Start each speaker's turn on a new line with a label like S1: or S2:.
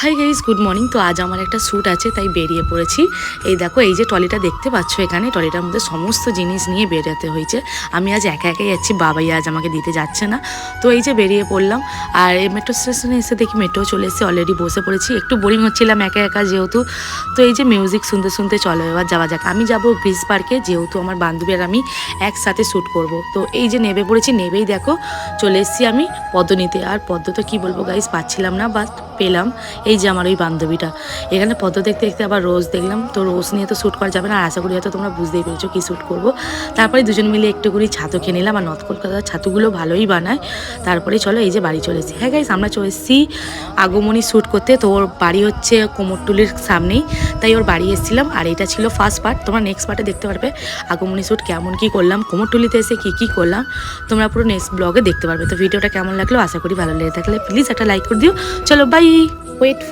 S1: Hi guys, good morning. তো আজ আমার একটা শ্যুট আছে, তাই বেরিয়ে পড়েছি। এই দেখো, এই যে ট্রলিটা দেখতে পাচ্ছ, এখানে ট্রলিটার মধ্যে সমস্ত জিনিস নিয়ে বেরোতে হয়েছে। আমি আজ একা একাই যাচ্ছি, বাবাই আজ আমাকে দিতে যাচ্ছে না। তো এই যে বেরিয়ে পড়লাম, আর এই মেট্রো স্টেশনে এসে দেখি মেট্রো চলে এসে অলরেডি বসে পড়েছি। একটু বোরিং হচ্ছিলাম একা একা যেহেতু। তো এই যে মিউজিক শুনতে শুনতে চলো এবার যাওয়া যাক। আমি যাব ব্রিজ পার্কে, যেহেতু আমার বান্ধবী আর আমি একসাথে শ্যুট করব। তো এই যে নেমে পড়েছি, নেবেই দেখো চলে এসেছি আমি পদ্ম নিতে। আর পদ্ম তো কী বলবো গাইস, পাচ্ছিলাম না, বাট পেলাম। এই যে আমার ওই বান্ধবীটা, এখানে পদ্ম দেখতে দেখতে আবার রোজ দেখলাম। তো রোজ নিয়ে তো শ্যুট করা যাবে না, আর আশা করি হয়তো তোমরা বুঝতেই পেরেছো কী শ্যুট করবো। তারপরে দুজন মিলে একটু করে ছাতু খেয়ে নিলাম, আর নর্থ কলকাতার ছাতুগুলো ভালোই বানায়। তারপরে চলো এই যে বাড়ি চলে এসেছি। হ্যাঁ গাইস, আমরা চলে এসেছি আগমনী শ্যুট করতে। তো ওর বাড়ি হচ্ছে কোমরটুলির সামনেই, তাই ওর বাড়ি এসেছিলাম। আর এটা ছিল ফার্স্ট পার্ট, তোমরা নেক্সট পার্টে দেখতে পারবে আগমনী শ্যুট কেমন কী করলাম, কোমরটুলিতে এসে কী করলাম, তোমরা পুরো নেক্সট ব্লগে দেখতে পারবে। তো ভিডিওটা কেমন লাগলো, আশা করি ভালো লেগে থাকলে প্লিজ একটা লাইক করে দিও। চলো বাই। Wait for